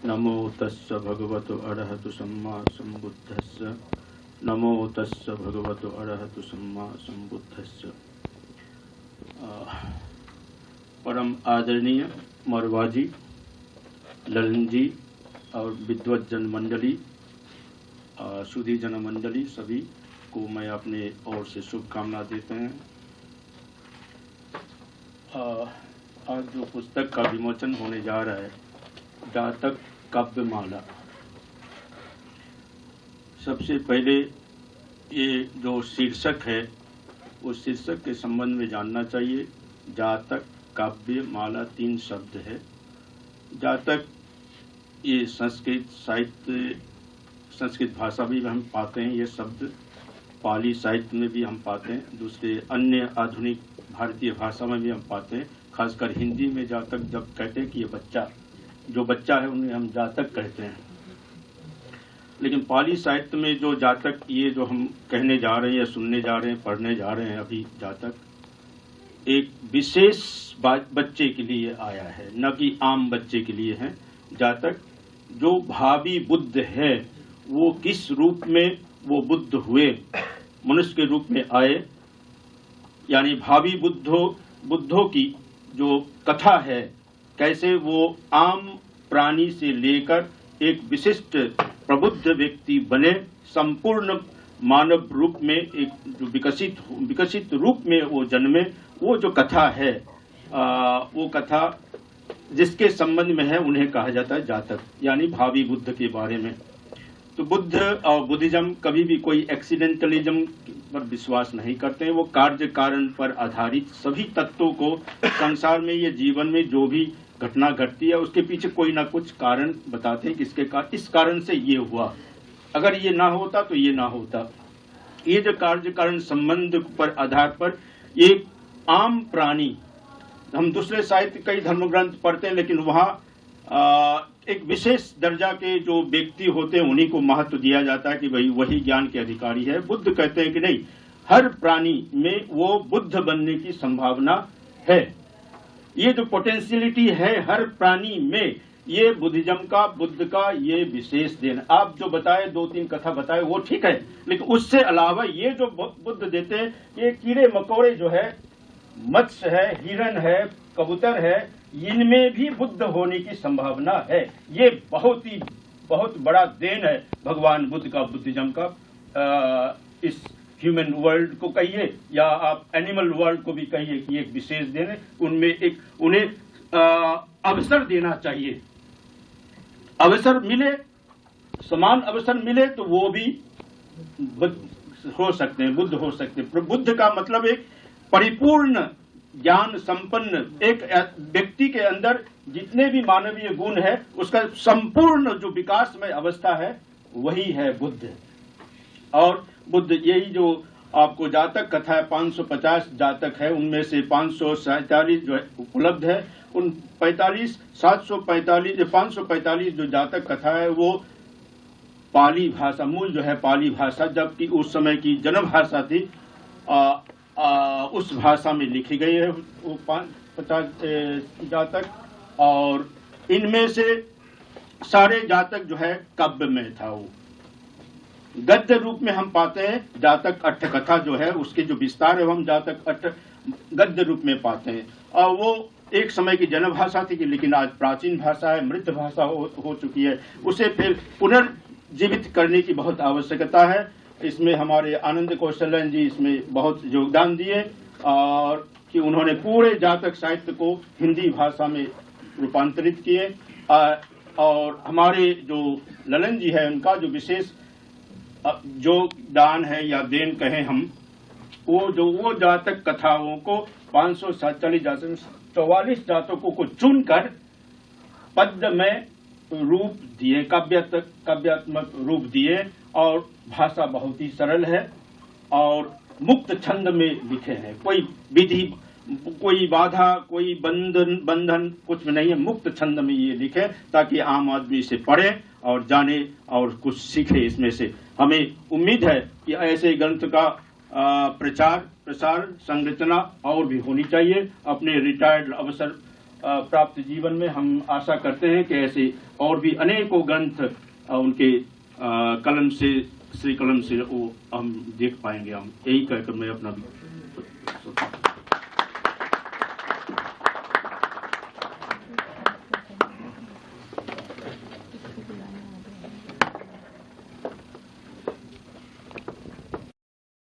नमो तस्य भगवतो अरहतो सम्मा सम्बुद्धस्य। नमो तस्य भगवतो अरहतो सम्मा सम्बुद्धस्य। परम आदरणीय मरवा जी, ललन जी और विद्वत जन मंडली, सुधी जन मंडली, सभी को मैं अपने ओर से शुभकामना देते हैं। आज जो पुस्तक का विमोचन होने जा रहा है, जातक काव्यमाला। सबसे पहले ये जो शीर्षक है, उस शीर्षक के संबंध में जानना चाहिए। जातक काव्यमाला 3 शब्द है। जातक ये संस्कृत साहित्य, संस्कृत भाषा में भी हम पाते हैं ये शब्द, पाली साहित्य में भी हम पाते हैं, दूसरे अन्य आधुनिक भारतीय भाषा में भी हम पाते हैं। खासकर हिंदी में जातक जब कहते हैं कि ये बच्चा, जो बच्चा है उन्हें हम जातक कहते हैं। लेकिन पाली साहित्य में जो जातक, ये जो हम कहने जा रहे हैं या सुनने जा रहे हैं, पढ़ने जा रहे हैं अभी, जातक एक विशेष बच्चे के लिए आया है, न कि आम बच्चे के लिए है। जातक जो भावी बुद्ध है, वो किस रूप में वो बुद्ध हुए, मनुष्य के रूप में आए, यानी भावी बुद्धों की जो कथा है, कैसे वो आम प्राणी से लेकर एक विशिष्ट प्रबुद्ध व्यक्ति बने, संपूर्ण मानव रूप में एक जो विकसित रूप में वो जन्मे, वो जो कथा है, वो कथा जिसके संबंध में है उन्हें कहा जाता है जातक, यानी भावी बुद्ध के बारे में। तो बुद्ध और बुद्धिज्म कभी भी कोई एक्सीडेंटलिज्म पर विश्वास नहीं करते हैं। वो कार्य कारण पर आधारित सभी तत्वों को, संसार में ये जीवन में जो भी घटना घटती है उसके पीछे कोई ना कुछ कारण बताते हैं, किसके कारण, इस कारण से ये हुआ, अगर ये ना होता तो ये ना होता। ये जो कार्य कारण संबंध पर आधार पर एक आम प्राणी, हम दूसरे साहित्य कई धर्म ग्रंथ पढ़ते हैं, लेकिन वहाँ एक विशेष दर्जा के जो व्यक्ति होते हैं उन्हीं को महत्व दिया जाता है कि भाई वही ज्ञान के अधिकारी है। बुद्ध कहते हैं कि नहीं, हर प्राणी में वो बुद्ध बनने की संभावना है। ये जो पोटेंशियलिटी है हर प्राणी में, ये बुद्ध का ये विशेष देन। आप जो बताए 2-3 कथा बताए वो ठीक है, लेकिन उससे अलावा ये जो बुद्ध देते हैं, ये कीड़े मकोड़े जो है, मत्स्य है, हिरण है, कबूतर है, इनमें भी बुद्ध होने की संभावना है। ये बहुत बड़ा देन है भगवान बुद्ध का, बुद्धिज्म का। इस ह्यूमन वर्ल्ड को कहिए या आप एनिमल वर्ल्ड को भी कहिए कि एक विशेष देन है। उनमें एक उन्हें अवसर देना चाहिए, अवसर मिले, समान अवसर मिले तो वो भी हो सकते हैं, बुद्ध हो सकते हैं। बुद्ध का मतलब एक परिपूर्ण ज्ञान संपन्न एक व्यक्ति के अंदर जितने भी मानवीय गुण है उसका संपूर्ण जो विकास में अवस्था है वही है बुद्ध। और बुद्ध, यही जो आपको जातक कथा है, 550 जातक है, उनमें से 547 जो है उपलब्ध है। उन 545 जो जातक कथा है वो पाली भाषा, मूल जो है पाली भाषा, जबकि उस समय की जन्म भाषा थी, उस भाषा में लिखी गई है वो 50 जातक। और इनमें से सारे जातक जो है काव्य में था। वो गद्य रूप में हम पाते हैं जातक अट्ठ कथा जो है, उसके जो विस्तार है हम जातक अट्ठ गद्य रूप में पाते हैं। और वो एक समय की जन भाषा थी, लेकिन आज प्राचीन भाषा है, मृत भाषा हो चुकी है। उसे फिर पुनर्जीवित करने की बहुत आवश्यकता है। इसमें हमारे आनंद कौशलन जी इसमें बहुत योगदान दिए, और कि उन्होंने पूरे जातक साहित्य को हिंदी भाषा में रूपांतरित किए। और हमारे जो ललन जी है, उनका जो विशेष जो दान है या देन कहें हम, वो जातक कथाओं को 547 जातक 44 जातकों को चुनकर पद्य में रूप दिए, काव्यात्मक रूप दिए। और भाषा बहुत ही सरल है और मुक्त छंद में लिखे हैं। कोई विधि, कोई बाधा, कोई बंधन कुछ नहीं है, मुक्त छंद में ये लिखे ताकि आम आदमी इसे पढ़े और जाने और कुछ सीखे इसमें से। हमें उम्मीद है कि ऐसे ग्रंथ का प्रचार प्रसार संरचना और भी होनी चाहिए। अपने रिटायर्ड अवसर प्राप्त जीवन में हम आशा करते हैं कि ऐसे और भी अनेकों ग्रंथ उनके कलम से, श्री कलम से वो हम देख पाएंगे। हम यही कहकर मैं अपना